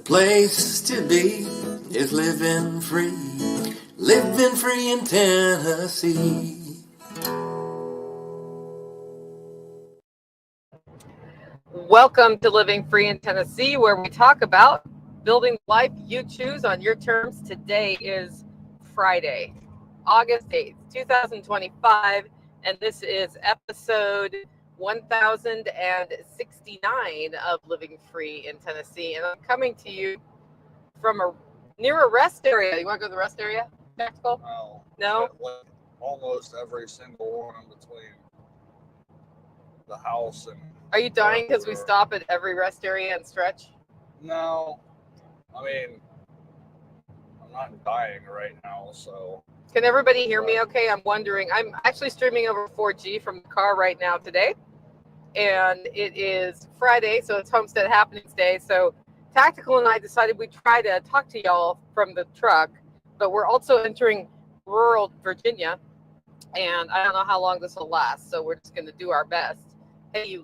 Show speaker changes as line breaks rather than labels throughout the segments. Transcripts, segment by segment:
place to be is living free in Tennessee.
Welcome to Living Free in Tennessee, where we talk about building the life you choose on your terms. Today is Friday, August 8th, 2025, and this is episode 1069 of Living Free in Tennessee. And I'm coming to you from near a rest area. You want to go to the rest area, Tactical? No?
Like almost every single one in between the house and...
Are you dying because we stop at every rest area and stretch?
No. I mean, I'm not dying right now, so...
Can everybody hear me okay? I'm wondering. I'm actually streaming over 4G from the car right now today. And it is Friday, so it's Homestead Happenings Day. So Tactical and I decided we'd try to talk to y'all from the truck. But we're also entering rural Virginia. And I don't know how long this will last, so we're just going to do our best. Hey,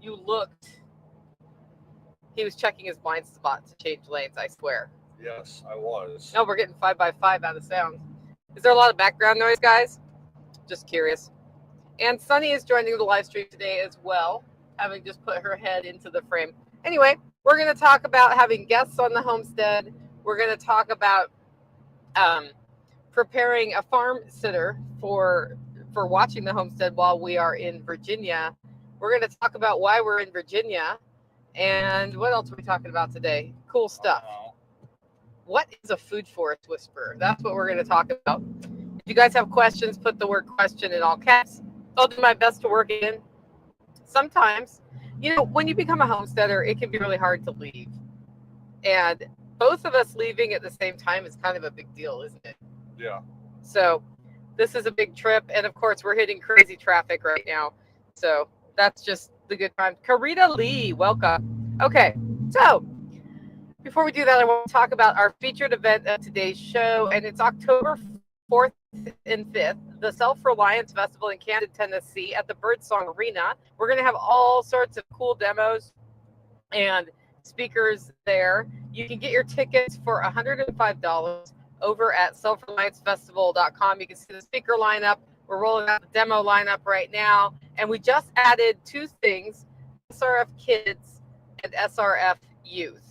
you looked. He was checking his blind spot to change lanes, I swear.
Yes, I was.
No, we're getting 5x5 out of sound. Is there a lot of background noise, guys? Just curious. And Sunny is joining the live stream today as well, having just put her head into the frame. Anyway, we're going to talk about having guests on the homestead. We're going to talk about preparing a farm sitter for watching the homestead while we are in Virginia. We're going to talk about why we're in Virginia. And what else are we talking about today? Cool stuff. What is a food forest whisperer? That's what we're going to talk about. If you guys have questions, put the word question in all caps. I'll do my best to work it in. Sometimes, when you become a homesteader, it can be really hard to leave. And both of us leaving at the same time is kind of a big deal, isn't it?
Yeah.
So this is a big trip. And of course, we're hitting crazy traffic right now. So that's just the good time. Karita Lee, welcome. Okay, so before we do that, I want to talk about our featured event of today's show, and it's October 4th and 5th, the Self-Reliance Festival in Camden, Tennessee at the Birdsong Arena. We're going to have all sorts of cool demos and speakers there. You can get your tickets for $105 over at selfreliancefestival.com. You can see the speaker lineup. We're rolling out the demo lineup right now. And we just added two things, SRF Kids and SRF Youth.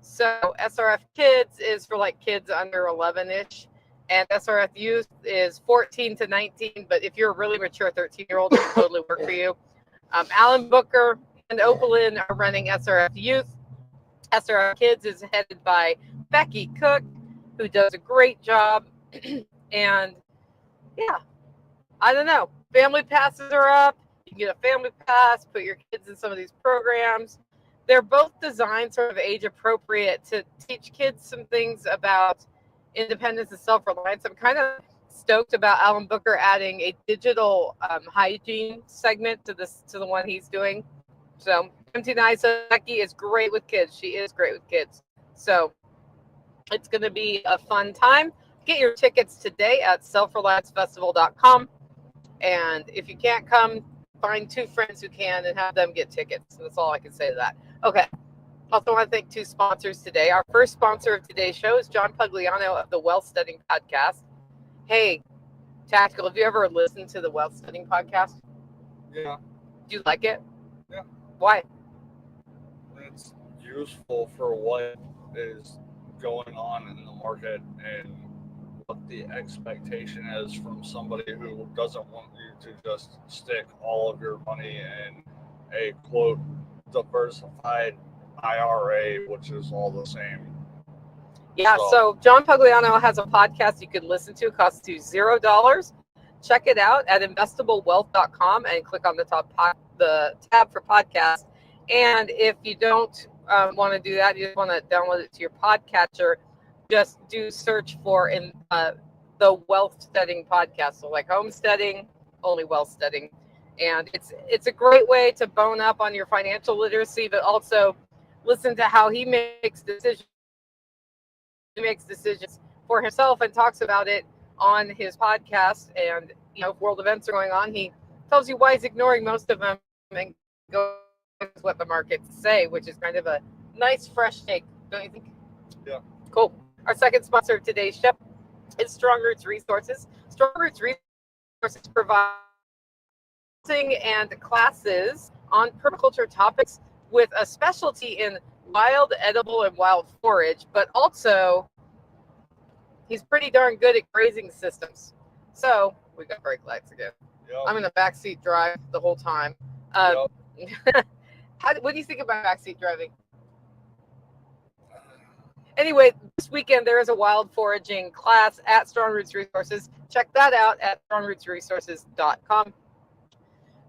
So SRF Kids is for like kids under 11-ish. And SRF Youth is 14 to 19. But if you're a really mature 13-year-old, it will totally work for you. Alan Booker and Opalyn are running SRF Youth. SRF Kids is headed by Becky Cook, who does a great job. And yeah, I don't know. Family passes are up. You can get a family pass, put your kids in some of these programs. They're both designed sort of age appropriate to teach kids some things about independence and self-reliance. I'm kind of stoked about Alan Booker adding a digital hygiene segment to the one he's doing. So MT Nisa Becky is great with kids. She is great with kids. So it's going to be a fun time. Get your tickets today at selfreliancefestival.com. And if you can't come, find two friends who can and have them get tickets. That's all I can say to that. Okay. Also want to thank two sponsors today. Our first sponsor of today's show is John Pugliano of the Wealth Studying Podcast. Hey, Tactical, have you ever listened to the Wealth Studying Podcast?
Yeah.
Do you like it?
Yeah.
Why?
It's useful for what is going on in the market and what the expectation is from somebody who doesn't want you to just stick all of your money in a quote diversified IRA, which is all the same.
Yeah, so John Pugliano has a podcast you could listen to. It costs you $0. Check it out at investablewealth.com and click on the the tab for podcast. And if you don't want to do that, you just want to download it to your podcatcher, just do search for the Wealth Studying Podcast. So like homesteading, only wealth studying. And it's a great way to bone up on your financial literacy, but also listen to how he makes decisions. He makes decisions for himself and talks about it on his podcast. And, if world events are going on, he tells you why he's ignoring most of them and goes with what the markets say, which is kind of a nice, fresh take don't you think?
Yeah.
Cool. Our second sponsor of today's show is Strong Roots Resources. Strong Roots Resources provide and classes on permaculture topics with a specialty in wild, edible, and wild forage, but also he's pretty darn good at grazing systems. So we got brake lights again.
Yep.
I'm in a backseat drive the whole time.
Yep.
What do you think about backseat driving? Anyway, this weekend there is a wild foraging class at Strong Roots Resources. Check that out at strongrootsresources.com.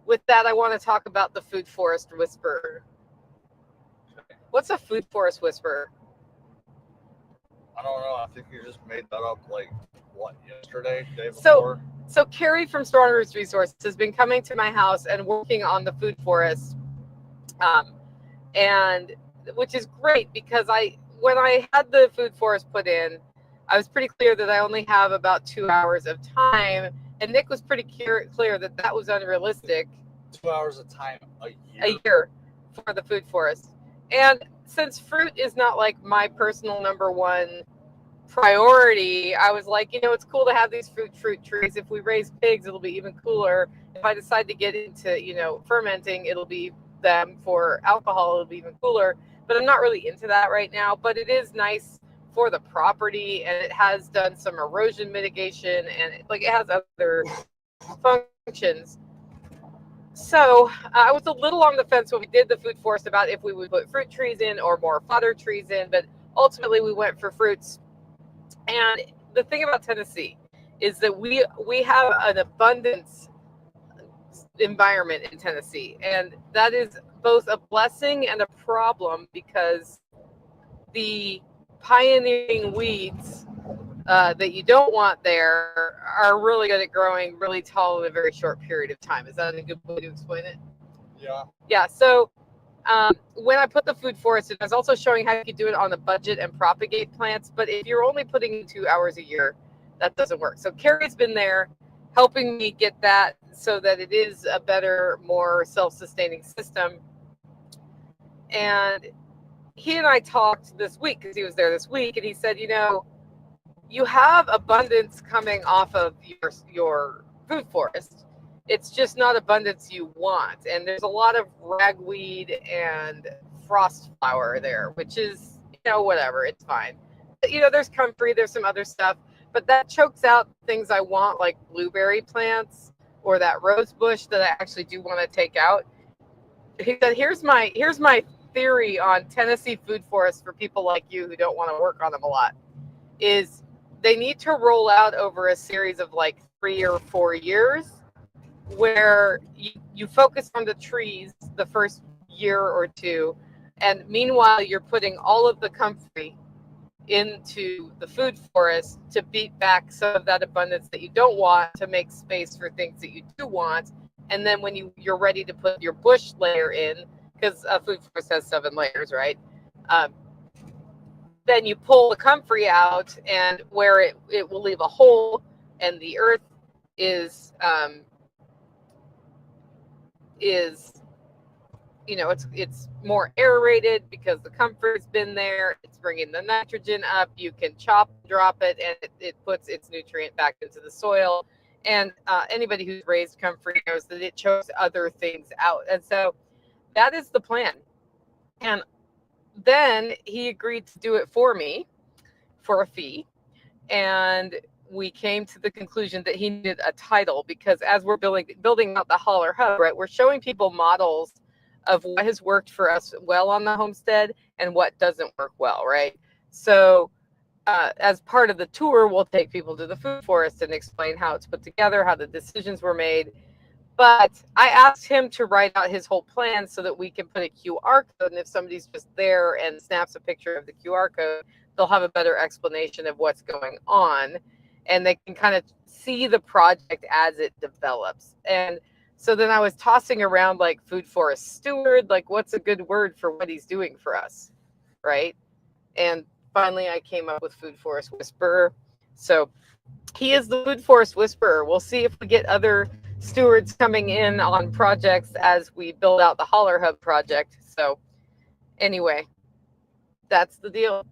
With that, I want to talk about the food forest whisperer. What's a food forest whisperer?
I don't know. I think you just made that up like what, yesterday, day
So-
before?
So Carrie from Strong Roots Resources has been coming to my house and working on the food forest, and which is great because when I had the food forest put in, I was pretty clear that I only have about 2 hours of time, and Nick was pretty clear that that was unrealistic.
2 hours of time a year.
A year for the food forest. And since fruit is not like my personal number one priority, I was like, it's cool to have these fruit trees. If we raise pigs, it'll be even cooler. If I decide to get into, fermenting, it'll be them for alcohol, it'll be even cooler. But I'm not really into that right now. But it is nice for the property, and it has done some erosion mitigation, and it has other functions. So I was a little on the fence when we did the food forest about if we would put fruit trees in or more fodder trees in, but ultimately we went for fruits. And the thing about Tennessee is that we have an abundance environment in Tennessee, and that is both a blessing and a problem because the pioneering weeds that you don't want there are really good at growing really tall in a very short period of time. Is that a good way to explain it?
Yeah.
Yeah. So when I put the food forest, I was also showing how you could do it on a budget and propagate plants. But if you're only putting in 2 hours a year, that doesn't work. So Carrie's been there helping me get that so that it is a better, more self-sustaining system. And he and I talked this week because he was there this week, and he said, you have abundance coming off of your food forest. It's just not abundance you want. And there's a lot of ragweed and frost flower there, which is, whatever, it's fine. But, there's comfrey, there's some other stuff, but that chokes out things I want, like blueberry plants or that rose bush that I actually do want to take out. He said, here's my theory on Tennessee food forests for people like you who don't want to work on them a lot, is they need to roll out over a series of like 3 or 4 years where you focus on the trees the first year or two, and meanwhile you're putting all of the comfrey into the food forest to beat back some of that abundance that you don't want, to make space for things that you do want. And then when you're ready to put your bush layer in, because a food forest has 7 layers, right? Then you pull the comfrey out, and where it will leave a hole, and the earth is it's more aerated because the comfort's been there. It's bringing the nitrogen up. You can chop, drop it, and it puts its nutrient back into the soil. And anybody who's raised comfrey knows that it chokes other things out. And so that is the plan. And then he agreed to do it for me for a fee. And we came to the conclusion that he needed a title, because as we're building out the Holler Hub, right, we're showing people models of what has worked for us well on the homestead and what doesn't work well, right? So as part of the tour, we'll take people to the food forest and explain how it's put together, how the decisions were made. But I asked him to write out his whole plan so that we can put a QR code, and if somebody's just there and snaps a picture of the QR code, they'll have a better explanation of what's going on, and they can kind of see the project as it develops. And so then I was tossing around like food forest steward, like what's a good word for what he's doing for us, right? And finally I came up with food forest whisperer. So he is the food forest whisperer. We'll see if we get other stewards coming in on projects as we build out the Holler Hub project. So anyway, That's the deal.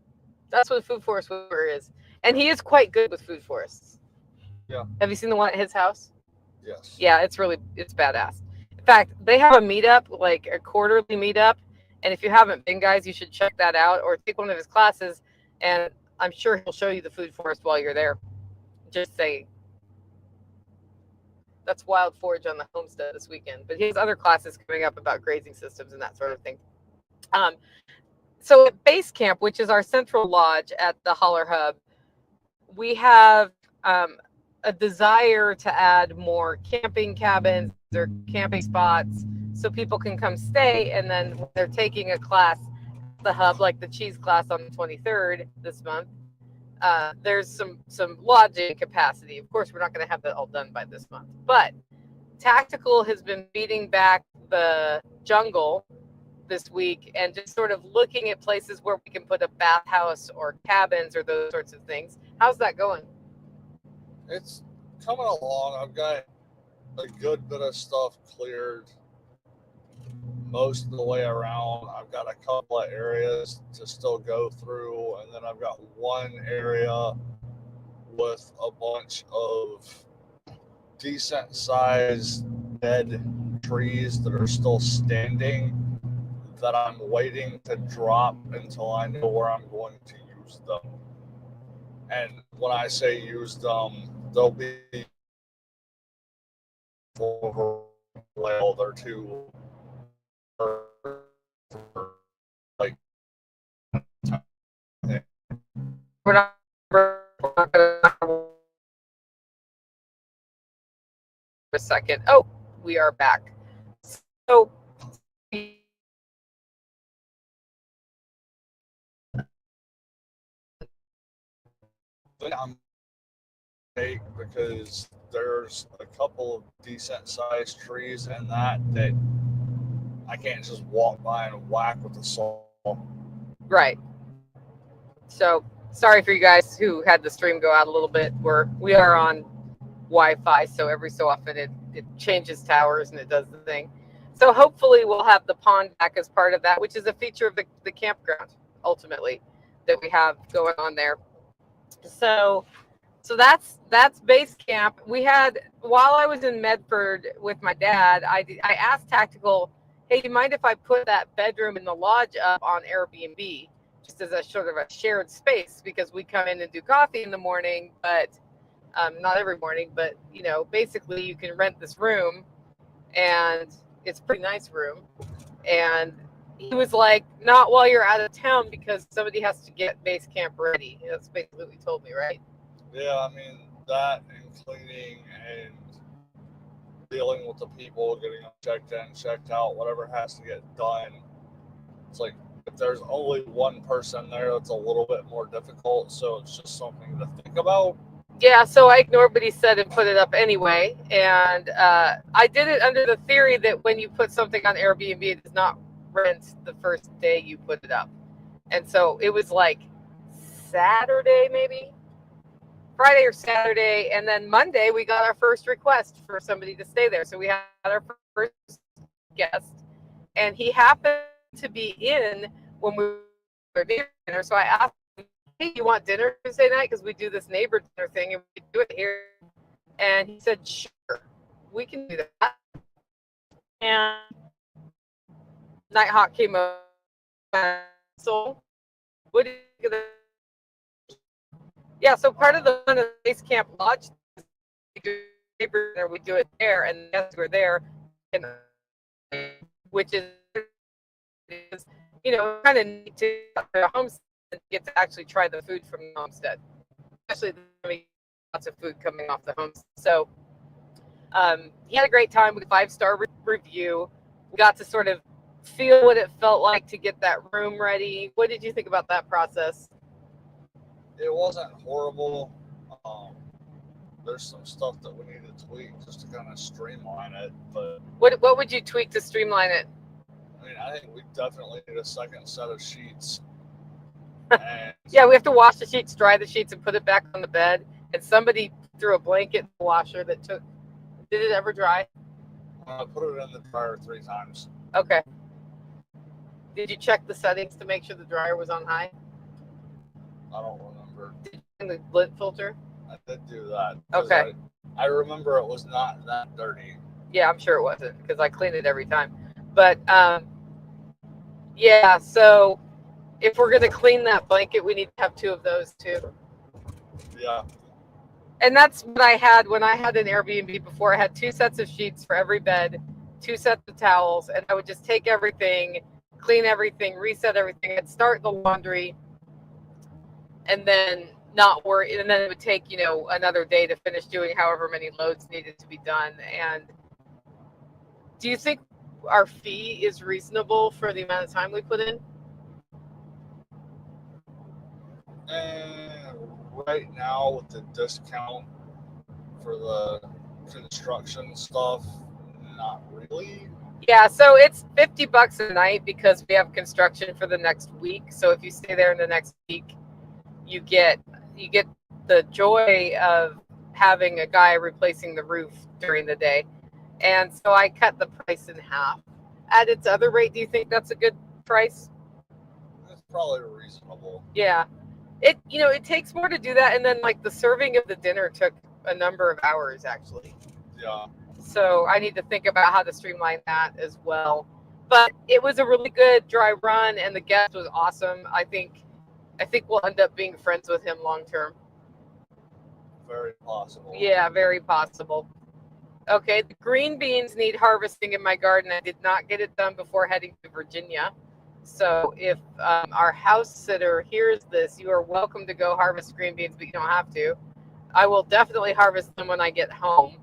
That's what a food forest whisperer is. And he is quite good with food forests.
Yeah.
Have you seen the one at his house?
Yes.
Yeah, it's badass. In fact, they have a meetup, like a quarterly meetup. And if you haven't been, guys, you should check that out or take one of his classes. And I'm sure he'll show you the food forest while you're there. Just saying. That's Wild Forage on the Homestead this weekend. But he has other classes coming up about grazing systems and that sort of thing. So at base camp, which is our central lodge at the Holler Hub, we have a desire to add more camping cabins or camping spots so people can come stay. And then when they're taking a class at the hub, like the cheese class on the 23rd this month, there's some lodging capacity. Of course, we're not going to have that all done by this month, but Tactical has been beating back the jungle this week and just sort of looking at places where we can put a bathhouse or cabins or those sorts of things. How's that going?
It's coming along. I've got a good bit of stuff cleared most of the way around. I've got a couple of areas to still go through, and then I've got one area with a bunch of decent sized dead trees that are still standing that I'm waiting to drop until I know where I'm going to use them. And when I say use them, they'll be well, they're too like
We're not gonna a second. Oh, we are back. So
I'm because there's a couple of decent sized trees in that I can't just walk by and whack with a saw.
right. So sorry for you guys who had the stream go out a little bit. We are on Wi-Fi, so every so often it changes towers and it does the thing. So hopefully we'll have the pond back as part of that, which is a feature of the campground ultimately that we have going on there. So that's base camp. We had, while I was in Medford with my dad, I asked Tactical, hey, do you mind if I put that bedroom in the lodge up on Airbnb just as a sort of a shared space, because we come in and do coffee in the morning, but not every morning, but basically you can rent this room and it's a pretty nice room. And he was like, not while you're out of town because somebody has to get base camp ready. That's basically what he told me, right?
Yeah, I mean, that and cleaning and dealing with the people, getting them checked in, checked out, whatever has to get done. It's like, if there's only one person there, it's a little bit more difficult. So it's just something to think about.
Yeah, so I ignored what he said and put it up anyway. And I did it under the theory that when you put something on Airbnb, it does not rent the first day you put it up. And so it was like Saturday, maybe Friday or Saturday. And then Monday, we got our first request for somebody to stay there. So we had our first guest, and he happened to be in when we were dinner. So I asked him, hey, you want dinner Tuesday night? Because we do this neighbor dinner thing and we do it here. And he said, sure, we can do that. And Nighthawk came over. So what do you think of that? Yeah, so part of the base camp lodge, we do neighbor dinner, we do it there, and the guests were there, and, which is kind of neat to the homestead and get to actually try the food from the homestead, especially lots of food coming off the homestead. So he had a great time with a 5-star review. We got to sort of feel what it felt like to get that room ready. What did you think about that process?
It wasn't horrible. There's some stuff that we need to tweak just to kind of streamline it. But
what would you tweak to streamline it?
I mean, I think we definitely need a second set of sheets. And
yeah, we have to wash the sheets, dry the sheets, and put it back on the bed. And somebody threw a blanket in the washer that took. Did it ever dry?
I put it in the dryer 3 times.
Okay. Did you check the settings to make sure the dryer was on high?
I don't remember.
Did you turn the lint filter?
I did do that.
Okay.
I remember it was not that dirty.
Yeah, I'm sure it wasn't because I clean it every time. But yeah, so if we're going to clean that blanket, we need to have 2 of those too.
Yeah.
And that's what I had when I had an Airbnb before. I had 2 sets of sheets for every bed, 2 sets of towels, and I would just take everything, clean everything, reset everything. I'd start the laundry and then not worry. And then it would take, another day to finish doing however many loads needed to be done. And do you think our fee is reasonable for the amount of time we put in?
And right now with the discount for the construction stuff, not really.
Yeah, so it's $50 a night because we have construction for the next week. So if you stay there in the next week, you get the joy of having a guy replacing the roof during the day. And so I cut the price in half. At its other rate, do you think that's a good price?
That's probably reasonable.
Yeah. It takes more to do that, and then like the serving of the dinner took a number of hours actually.
Yeah.
So I need to think about how to streamline that as well. But it was a really good dry run, and the guest was awesome. I think we'll end up being friends with him long term.
Very possible.
Yeah, very possible. Okay, the green beans need harvesting in my garden. I did not get it done before heading to Virginia. So if our house sitter hears this, you are welcome to go harvest green beans, but you don't have to. I will definitely harvest them when I get home.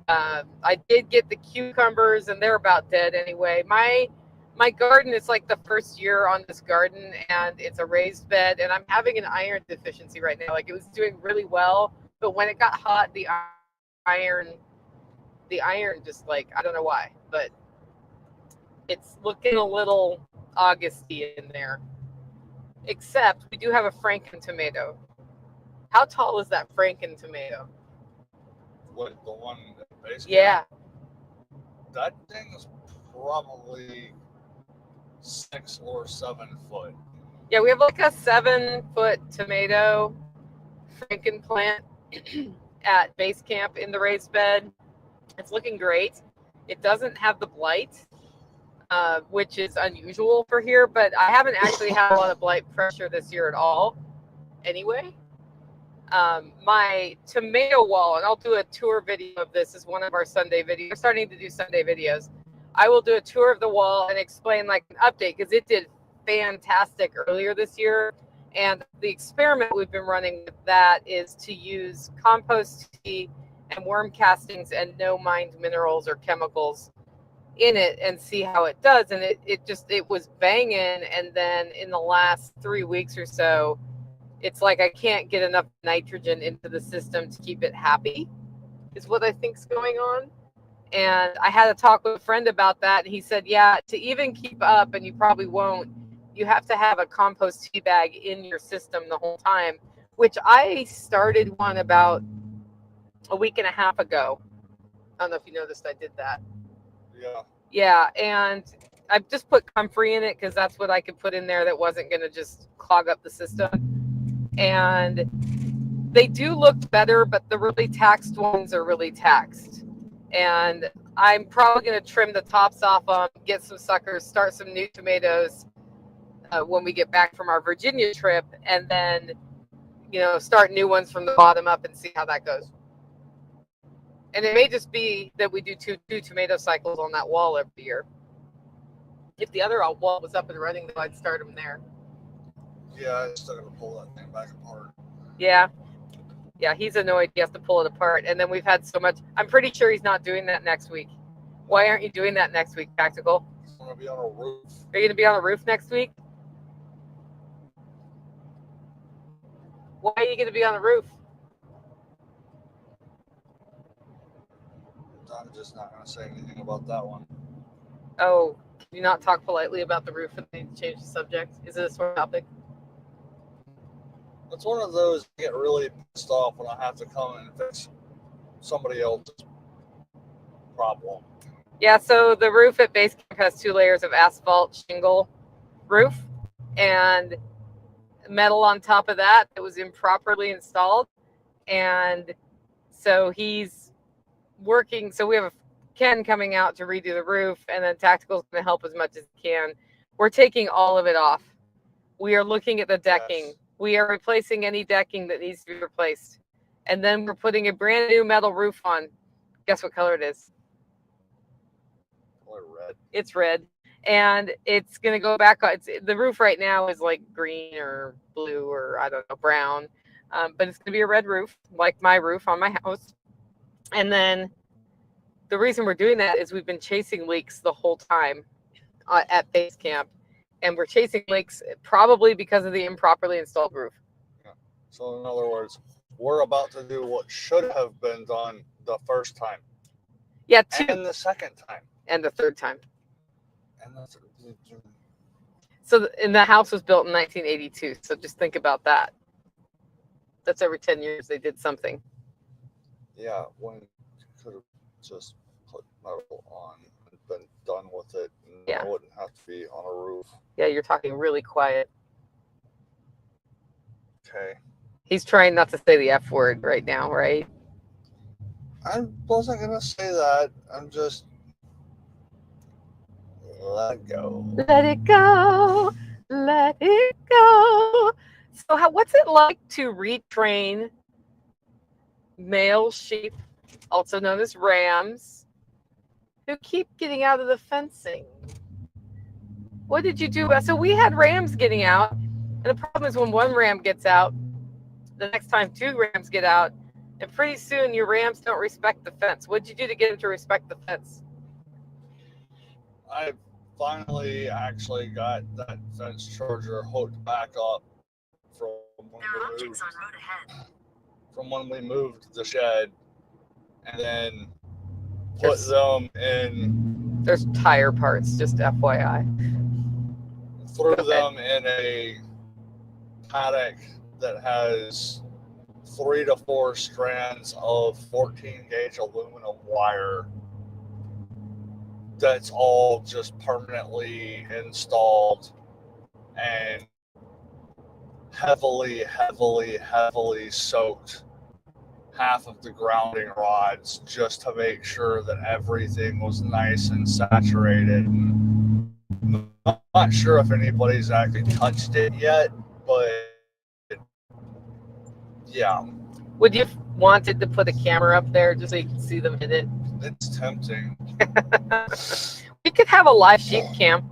I did get the cucumbers, and they're about dead anyway. My garden is like the first year on this garden, and it's a raised bed, and I'm having an iron deficiency right now. Like, it was doing really well, but when it got hot, the iron just, like, I don't know why, but it's looking a little Augusty in there. Except we do have a Franken tomato. How tall is that Franken tomato?
What, the one basically?
Yeah.
That thing is probably 6 or 7 foot.
Yeah, we have like a 7-foot tomato Franken plant at base camp in the raised bed. It's looking great. It doesn't have the blight, which is unusual for here, but I haven't actually had a lot of blight pressure this year at all anyway. My tomato wall, and I'll do a tour video of this as one of our Sunday videos. We're starting to do Sunday videos. I will do a tour of the wall and explain like an update because it did fantastic earlier this year. And the experiment we've been running with that is to use compost tea and worm castings and no mined minerals or chemicals in it and see how it does. And it was banging. And then in the last 3 weeks or so, it's like I can't get enough nitrogen into the system to keep it happy, is what I think's going on. And I had a talk with a friend about that. And he said, yeah, to even keep up, and you probably won't, you have to have a compost tea bag in your system the whole time, which I started one about a week and a half ago. I don't know if you noticed I did that.
Yeah.
Yeah, and I just put comfrey in it because that's what I could put in there that wasn't going to just clog up the system. And they do look better, but the really taxed ones are really taxed. And I'm probably going to trim the tops off them, get some suckers, start some new tomatoes when we get back from our Virginia trip, and then, start new ones from the bottom up and see how that goes. And it may just be that we do two tomato cycles on that wall every year. If the other wall was up and running, though, I'd start them there.
Yeah, I still got to pull that thing back apart.
Yeah, he's annoyed. He has to pull it apart. And then we've had so much. I'm pretty sure he's not doing that next week. Why aren't you doing that next week, Tactical?
I'm going to be on a roof.
Are you going to be on the roof next week? Why are you going to be on the roof?
I'm just not going to say anything about that one.
Oh, can you not talk politely about the roof and then change the subject? Is it a sore topic?
It's one of those I get really pissed off when I have to come and fix somebody else's problem.
Yeah, so the roof at base camp has 2 layers of asphalt shingle, roof and metal on top of that was improperly installed. And so he's working. So we have Ken coming out to redo the roof, and then Tactical's going to help as much as he can. We're taking all of it off. We are looking at the decking.
Yes.
We are replacing any decking that needs to be replaced. And then we're putting a brand new metal roof on. Guess what color it is?
Color red.
It's red. And it's going to go back on. The roof right now is like green or blue or I don't know, brown. But it's going to be a red roof, like my roof on my house. And then the reason we're doing that is we've been chasing leaks the whole time at base camp. And we're chasing leaks probably because of the improperly installed roof.
Yeah. So in other words, we're about to do what should have been done the first time.
Yeah,
and the second time.
And the third time.
And the
So, and the house was built in 1982. So just think about that. That's every 10 years they did something.
Yeah, when you could have just put metal on and been done with it. And
Yeah.
It wouldn't have to be on a roof.
Yeah, you're talking really quiet.
Okay.
He's trying not to say the F word right now, right?
I wasn't going to say that. I'm just... Let it go.
Let it go. Let it go. So what's it like to retrain male sheep, also known as rams, who keep getting out of the fencing? What did you do? So we had rams getting out, and the problem is when one ram gets out, the next time two rams get out, and pretty soon your rams don't respect the fence. What did you do to get them to respect the fence?
I finally actually got that fence charger hooked back up from when we moved the shed, and then put them in.
There's tire parts, just FYI.
Threw them in a paddock that has 3 to 4 strands of 14 gauge aluminum wire that's all just permanently installed and heavily soaked half of the grounding rods just to make sure that everything was nice and saturated. I'm not sure if anybody's actually touched it yet, but yeah.
Would you have wanted to put a camera up there just so you can see them hit it?
It's tempting.
We could have a live sheep cam.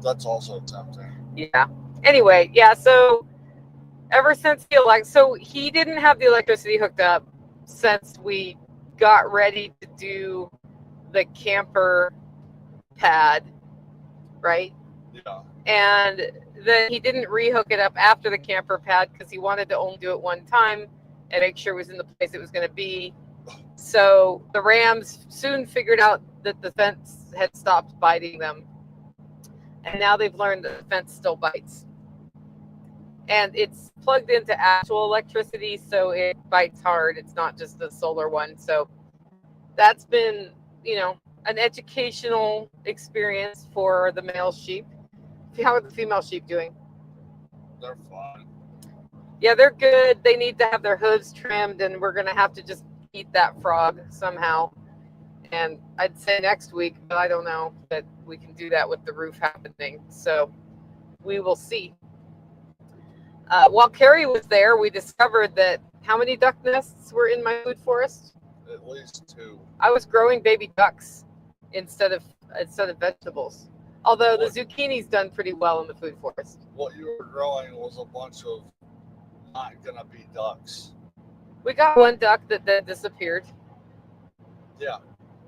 That's also tempting.
Yeah. Anyway, yeah, so ever since he didn't have the electricity hooked up since we got ready to do the camper pad, right?
Yeah.
And then he didn't rehook it up after the camper pad because he wanted to only do it one time and make sure it was in the place it was going to be. So the rams soon figured out that the fence had stopped biting them. And now they've learned that the fence still bites. And it's plugged into actual electricity, so it bites hard. It's not just the solar one. So that's been, an educational experience for the male sheep. How are the female sheep doing?
They're fine.
Yeah, they're good. They need to have their hooves trimmed, and we're going to have to just eat that frog somehow. And I'd say next week, but I don't know that we can do that with the roof happening. So we will see. While Carrie was there, we discovered that how many duck nests were in my food forest?
At least 2.
I was growing baby ducks instead of vegetables. Although the zucchini's done pretty well in the food forest.
What you were growing was a bunch of not gonna be ducks.
We got one duck that then disappeared.
Yeah,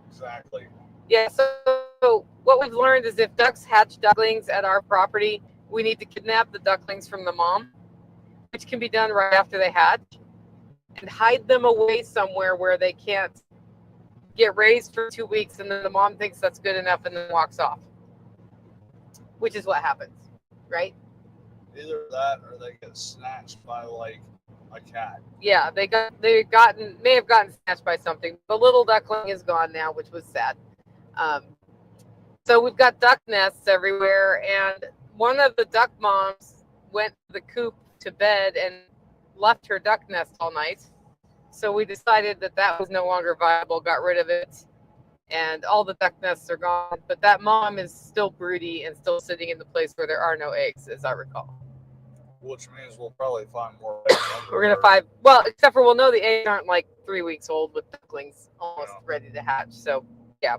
exactly.
Yeah, so what we've learned is if ducks hatch ducklings at our property, we need to kidnap the ducklings from the mom, which can be done right after they hatch, and hide them away somewhere where they can't get raised for 2 weeks, and then the mom thinks that's good enough and then walks off, which is what happens, right?
Either that or they get snatched by like a cat.
Yeah, may have gotten snatched by something. The little duckling is gone now, which was sad. So we've got duck nests everywhere, and one of the duck moms went to the coop to bed and left her duck nest all night. So we decided that that was no longer viable, got rid of it, and all the duck nests are gone. But that mom is still broody and still sitting in the place where there are no eggs, as I recall.
Which means we'll probably find more eggs under
We're gonna
her.
find, well, except for we'll know the eggs aren't like 3 weeks old with ducklings almost
Yeah.
ready to hatch. So yeah,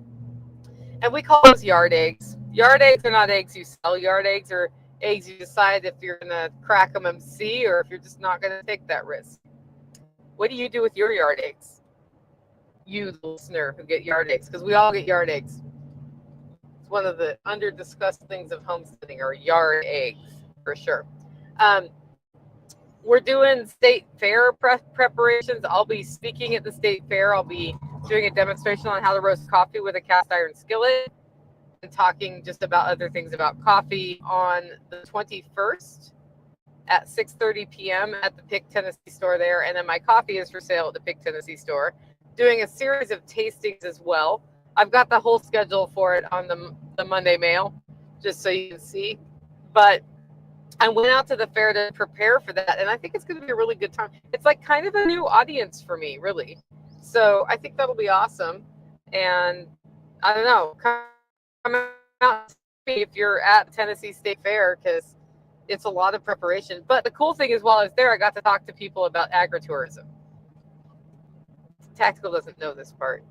and we call those yard eggs. Yard eggs are not eggs you sell. Yard eggs are eggs you decide if you're gonna crack them and see, or if you're just not gonna take that risk. What do you do with your yard eggs? You, the listener, who get yard eggs, because we all get yard eggs. It's one of the under-discussed things of homesteading, are yard eggs, for sure. We're doing state fair preparations. I'll be speaking at the state fair. I'll be doing a demonstration on how to roast coffee with a cast iron skillet and talking just about other things about coffee on the 21st at 6:30 p.m. at the Pick Tennessee store there. And then my coffee is for sale at the Pick Tennessee store. Doing a series of tastings as well. I've got the whole schedule for it on the Monday mail, just so you can see. But I went out to the fair to prepare for that, and I think it's going to be a really good time. It's like kind of a new audience for me, really. So I think that'll be awesome. And I don't know, come out if you're at Tennessee State Fair, because it's a lot of preparation. But the cool thing is, while I was there, I got to talk to people about agritourism. Tactical doesn't know this part.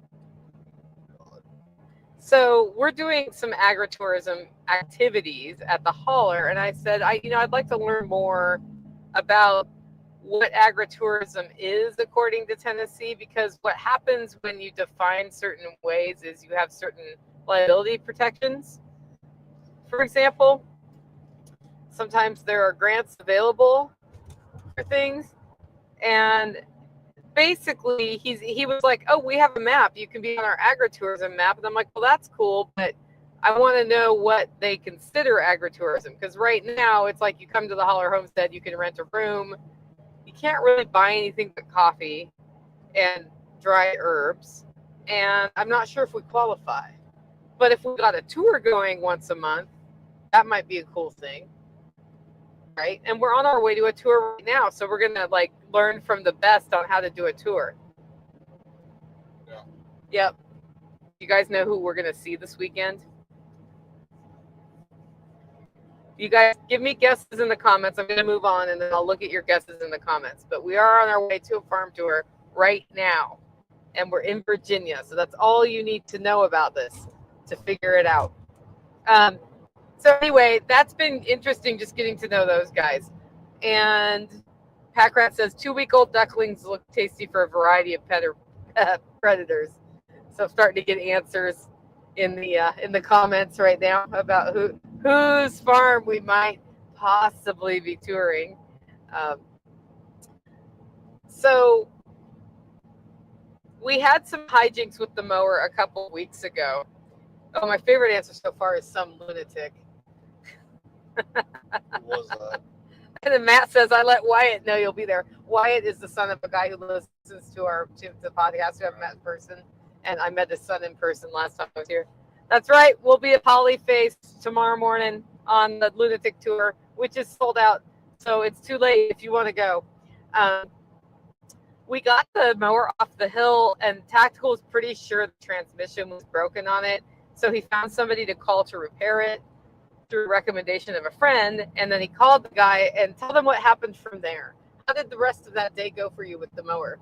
So we're doing some agritourism activities at the Holler, and I said, I'd like to learn more about what agritourism is according to Tennessee, because what happens when you define certain ways is you have certain liability protections. For example, sometimes there are grants available for things, and basically he was like, oh, we have a map, you can be on our agritourism map. And I'm like, well, that's cool, but I want to know what they consider agritourism, because right now it's like you come to the Holler Homestead, you can rent a room, you can't really buy anything but coffee and dry herbs, and I'm not sure if we qualify. But if we got a tour going once a month, that might be a cool thing, right? And we're on our way to a tour right now, so we're gonna like learn from the best on how to do a tour.
Yeah.
Yep. You guys know who we're gonna see this weekend? You guys give me guesses in the comments. I'm gonna move on, and then I'll look at your guesses in the comments. But we are on our way to a farm tour right now, and we're in Virginia, so that's all you need to know about this to figure it out. So anyway, that's been interesting, just getting to know those guys. And Packrat says 2-week-old ducklings look tasty for a variety of predators. So I'm starting to get answers in the comments right now about whose farm we might possibly be touring. So we had some hijinks with the mower a couple weeks ago. Oh, my favorite answer so far is some lunatic.
Who was that?
And then Matt says, I let Wyatt know you'll be there. Wyatt is the son of a guy who listens to the podcast, who I've met in person. And I met his son in person last time I was here. That's right. We'll be at Polyface tomorrow morning on the Lunatic Tour, which is sold out. So it's too late if you want to go. We got the mower off the hill, and Tactical was pretty sure the transmission was broken on it. So he found somebody to call to repair it through recommendation of a friend, and then he called the guy and tell them what happened from there. How did the rest of that day go for you with the mower?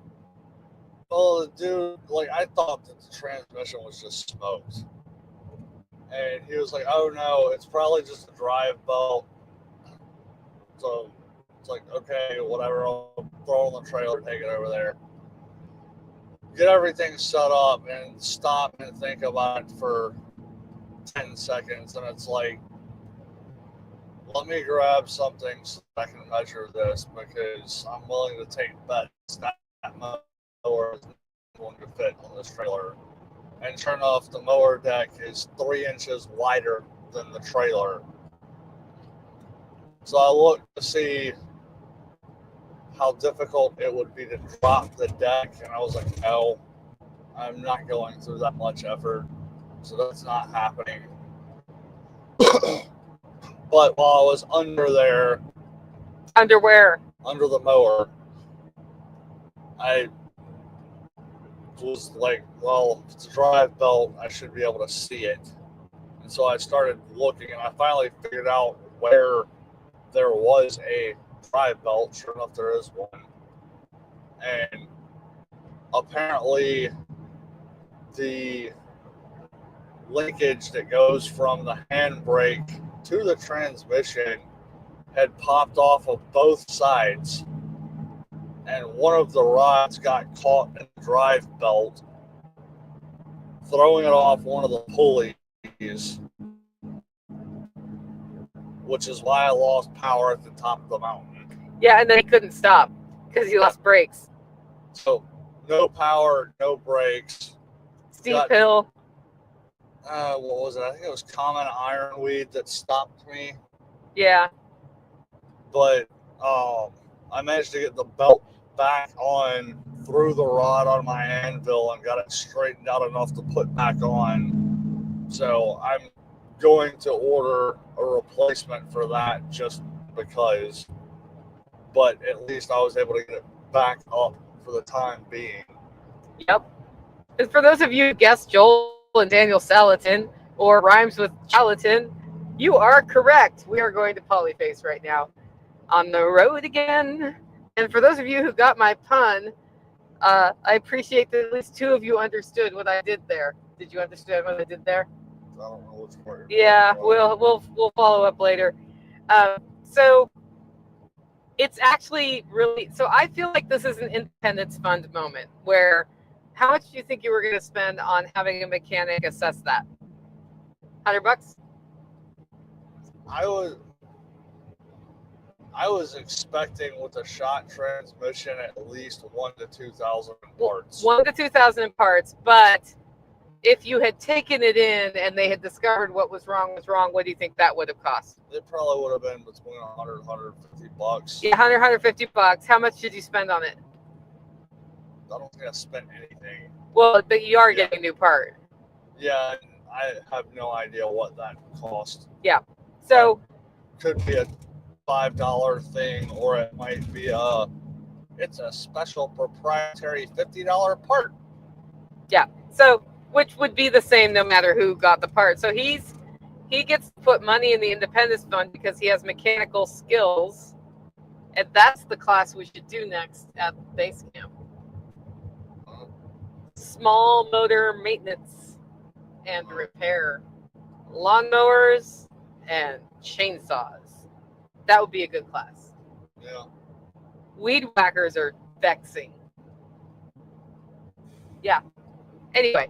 Well, dude, like, I thought that the transmission was just smoked. And he was like, oh no, it's probably just a drive belt. So it's like, okay, whatever, I'll throw it on the trailer, take it over there. Get everything set up and stop and think about it for 10 seconds. And it's like, let me grab something so I can measure this, because I'm willing to take bets that mower is going to fit on this trailer. And turn off, the mower deck is 3 inches wider than the trailer. So I looked to see how difficult it would be to drop the deck, and I was like, no, I'm not going through that much effort, so that's not happening. But while I was under there,
Underwear.
under the mower, I was like, well, if it's a drive belt, I should be able to see it. And so I started looking, and I finally figured out where there was a drive belt. Sure enough, there is one. And apparently, the linkage that goes from the handbrake to the transmission had popped off of both sides, and one of the rods got caught in the drive belt, throwing it off one of the pulleys, which is why I lost power at the top of the mountain.
Yeah, and then he couldn't stop because he lost brakes.
So no power, no brakes.
Steep hill.
What was it? I think it was common ironweed that stopped me.
Yeah.
But I managed to get the belt back on through the rod on my anvil and got it straightened out enough to put back on. So I'm going to order a replacement for that just because. But at least I was able to get it back up for the time being.
Yep. And for those of you who guessed Joel and Daniel Salatin or rhymes with Chalatin, you are correct. We are going to Polyface right now. On the road again. And for those of you who got my pun, I appreciate that at least two of you understood what I did there. Did you understand what I did there?
I don't know what's part.
Yeah, we'll follow up later. So it's actually really, so I feel like this is an Independence Fund moment where, how much do you think you were going to spend on having a mechanic assess that? $100?
I was expecting with a shot transmission at least 1,000 to 2,000 parts.
1,000 to 2,000 parts, but if you had taken it in and they had discovered what was wrong, what do you think that would have cost?
It probably would have been between 100 and 150 bucks.
Yeah, 100, 150 bucks. How much did you spend on it?
I don't think I spent anything.
Well, but you are getting a new part.
Yeah, I have no idea what that cost.
Yeah. So
could be a $5 thing, or it might be it's a special proprietary $50 part.
Yeah. So which would be the same no matter who got the part. So he gets to put money in the Independence Fund because he has mechanical skills, and that's the class we should do next at base camp. Small motor maintenance and repair, lawnmowers and chainsaws. That would be a good class.
Yeah.
Weed whackers are vexing. Yeah. Anyway,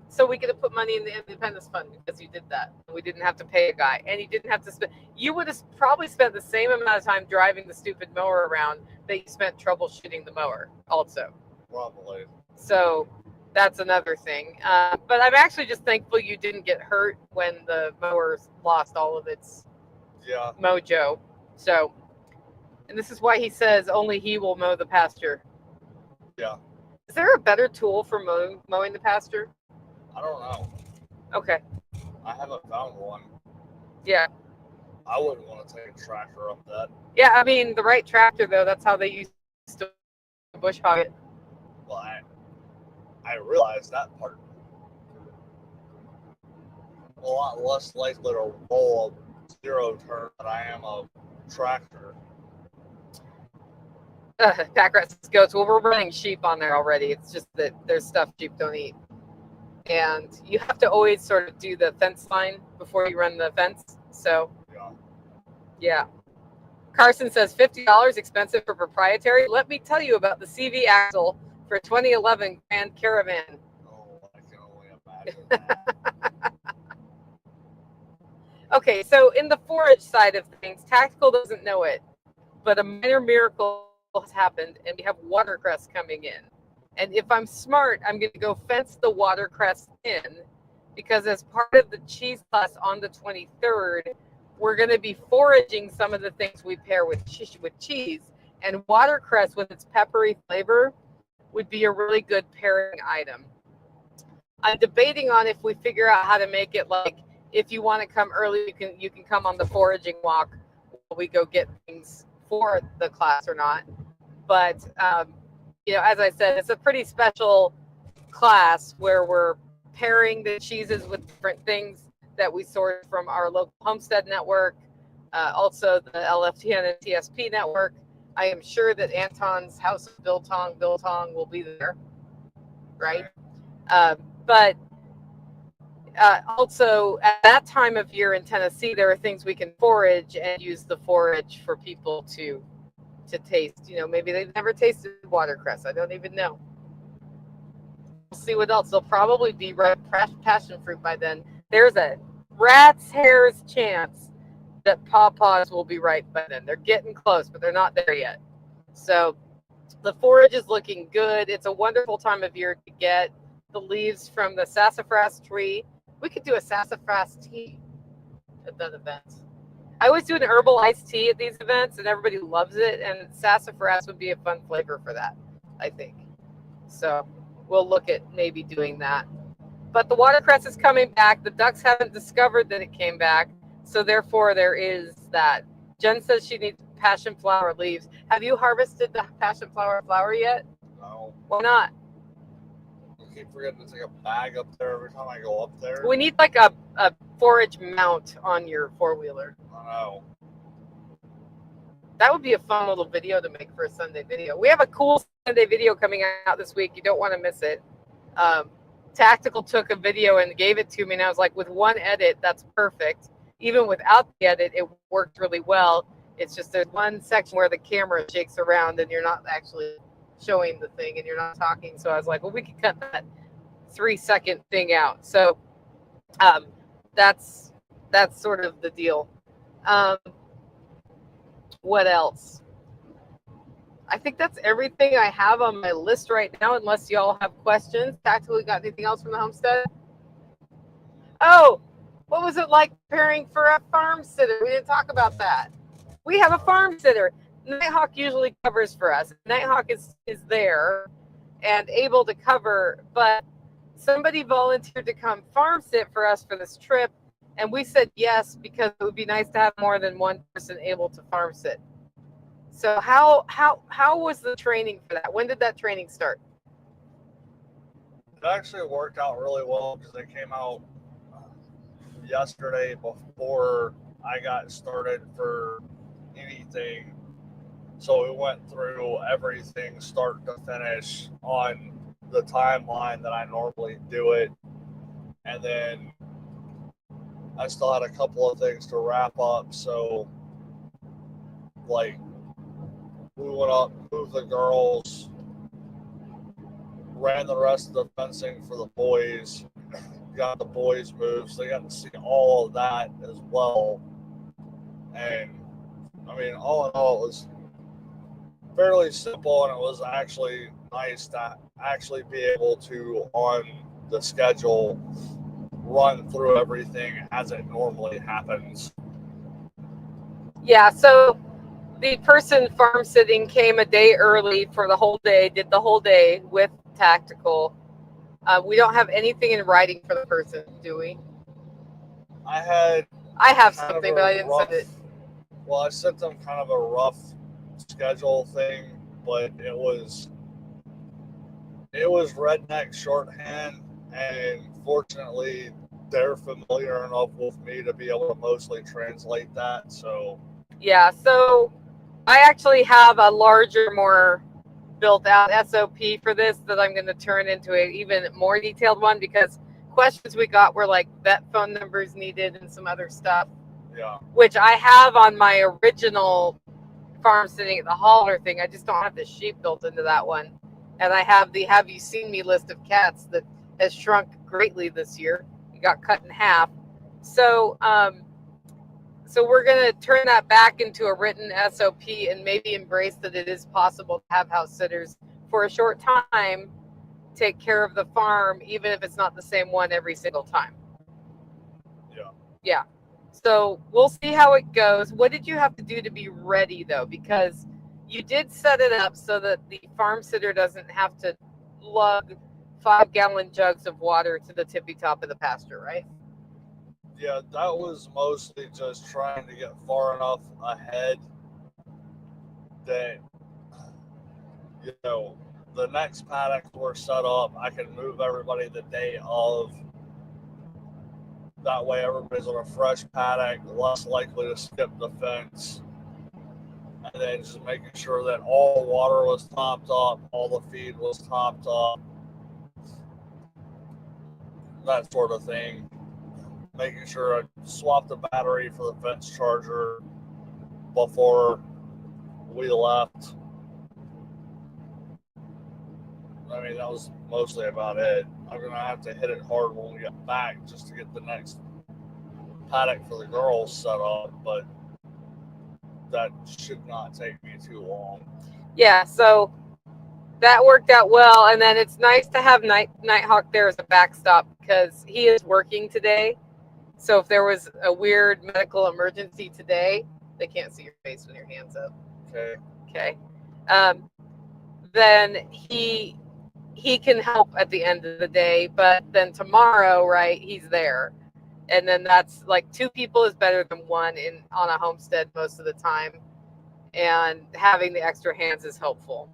so we could have put money in the Independence Fund because you did that. We didn't have to pay a guy, and you didn't have to spend. You would have probably spent the same amount of time driving the stupid mower around that you spent troubleshooting the mower, also.
Probably.
So that's another thing. But I'm actually just thankful you didn't get hurt when the mower lost all of its mojo. So, and this is why he says only he will mow the pasture.
Yeah.
Is there a better tool for mowing the pasture?
I don't know.
Okay.
I haven't found one.
Yeah.
I wouldn't want to take a tractor up that.
Yeah, I mean, the right tractor, though, that's how they used to bush hog it.
Well, I realize that part. A lot less likely to roll a zero turn than I am a tractor.
Pack rats, goats. Well, we're running sheep on there already. It's just that there's stuff sheep don't eat. And you have to always sort of do the fence line before you run the fence. So, yeah. Carson says $50 expensive for proprietary. Let me tell you about the CV axle for 2011 Grand Caravan.
Oh, I can only imagine that.
Okay, so in the forage side of things, Tactical doesn't know it, but a minor miracle has happened, and we have watercress coming in. And if I'm smart, I'm going to go fence the watercress in, because as part of the cheese class on the 23rd, we're going to be foraging some of the things we pair with cheese. And watercress with its peppery flavor would be a really good pairing item. I'm debating on if we figure out how to make it like if you want to come early, you can come on the foraging walk while we go get things for the class or not. But as I said, it's a pretty special class where we're pairing the cheeses with different things that we source from our local homestead network, also the LFTN and TSP network. I am sure that Anton's House of Biltong will be there, right? But also at that time of year in Tennessee, there are things we can forage and use the forage for people to taste. Maybe they've never tasted watercress. I don't even know. We'll see what else. There'll probably be red passion fruit by then. There's a rat's hair's chance that pawpaws will be ripe by then. They're getting close, but they're not there yet. So the forage is looking good. It's a wonderful time of year to get the leaves from the sassafras tree. We could do a sassafras tea at that event. I always do an herbal iced tea at these events, and everybody loves it. And sassafras would be a fun flavor for that, I think. So we'll look at maybe doing that. But the watercress is coming back. The ducks haven't discovered that it came back. So therefore, there is that. Jen says she needs passion flower leaves. Have you harvested the passion flower yet?
No.
Why not?
I keep forgetting to take a bag up there every time I go up there.
We need like a forage mount on your four-wheeler.
I know.
That would be a fun little video to make for a Sunday video. We have a cool Sunday video coming out this week. You don't want to miss it. Tactical took a video and gave it to me, and I was like, with one edit, that's perfect. Even without the edit, it worked really well. It's just there's one section where the camera shakes around and you're not actually showing the thing and you're not talking. So I was like, well, we could cut that 3-second thing out. So that's sort of the deal. What else? I think that's everything I have on my list right now, unless y'all have questions. Tactically, got anything else from the homestead? Oh, what was it like preparing for a farm sitter? We didn't talk about that. We have a farm sitter. Nighthawk usually covers for us. Nighthawk is there and able to cover, but somebody volunteered to come farm sit for us for this trip, and we said yes because it would be nice to have more than one person able to farm sit. So how was the training for that? When did that training start?
It actually worked out really well because they came out yesterday before I got started for anything. So we went through everything start to finish on the timeline that I normally do it. And then I still had a couple of things to wrap up. So like we went up, moved the girls, ran the rest of the fencing for the boys, got the boys moved, so they got to see all of that as well. And I mean, all in all, it was fairly simple, and it was actually nice to actually be able to, on the schedule, run through everything as it normally happens.
Yeah, so the person farm sitting came a day early for the whole day, did the whole day with Tactical. We don't have anything in writing for the person, do we?
I
have something, but I didn't send it.
Well, I sent them kind of a rough schedule thing, but it was redneck shorthand, and fortunately they're familiar enough with me to be able to mostly translate that. So
yeah, so I actually have a larger, more built out SOP for this that I'm going to turn into an even more detailed one, because questions we got were like vet phone numbers needed and some other stuff.
Yeah.
Which I have on my original farm sitting at the Holler thing. I just don't have the sheep built into that one. And I have the Have You Seen Me list of cats that has shrunk greatly this year. It got cut in half. So we're going to turn that back into a written SOP and maybe embrace that it is possible to have house sitters for a short time take care of the farm, even if it's not the same one every single time.
Yeah.
Yeah. So we'll see how it goes. What did you have to do to be ready, though? Because you did set it up so that the farm sitter doesn't have to lug 5-gallon jugs of water to the tippy top of the pasture, right?
Yeah, that was mostly just trying to get far enough ahead that, you know, the next paddocks were set up. I can move everybody the day of. That way, everybody's on a fresh paddock, less likely to skip the fence. And then just making sure that all water was topped up, all the feed was topped up, that sort of thing. Making sure I swapped the battery for the fence charger before we left. I mean, that was mostly about it. I'm going to have to hit it hard when we get back just to get the next paddock for the girls set up, but that should not take me too long.
Yeah, so that worked out well. And then it's nice to have Nighthawk there as a backstop because he is working today. So if there was a weird medical emergency today, they can't see your face when your hand's up.
Okay.
Then he can help at the end of the day, but then tomorrow, right, he's there. And then that's like 2 people is better than 1 on a homestead most of the time. And having the extra hands is helpful.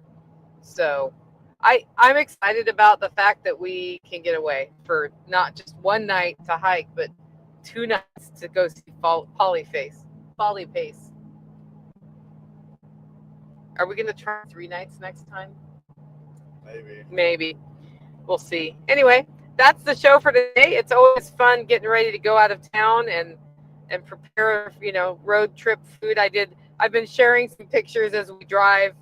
So I'm excited about the fact that we can get away for not just 1 night to hike, but 2 nights to go see Polyface. Are we going to try 3 nights next time? Maybe. We'll see. Anyway, that's the show for today. It's always fun getting ready to go out of town and prepare, road trip food. I've been sharing some pictures as we drive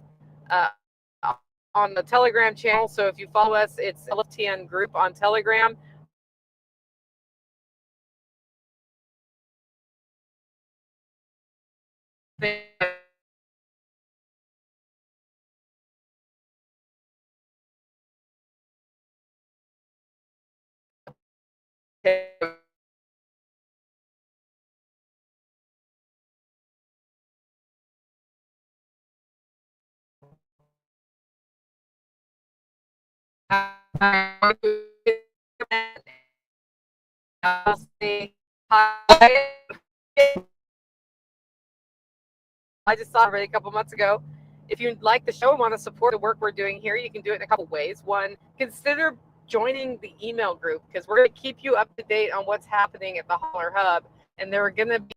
on the Telegram channel. So if you follow us, it's LFTN group on Telegram. I'll say hi. I just saw it already a couple months ago. If you like the show and want to support the work we're doing here, you can do it in a couple ways. One, consider joining the email group because we're going to keep you up to date on what's happening at the Holler Hub. And there are going to be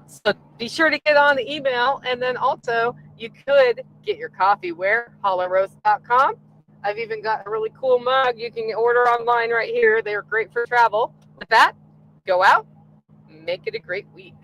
So be sure to get on the email. And then also you could get your coffee where? hollerroast.com. I've even got a really cool mug you can order online right here. They're great for travel. With that, go out, make it a great week.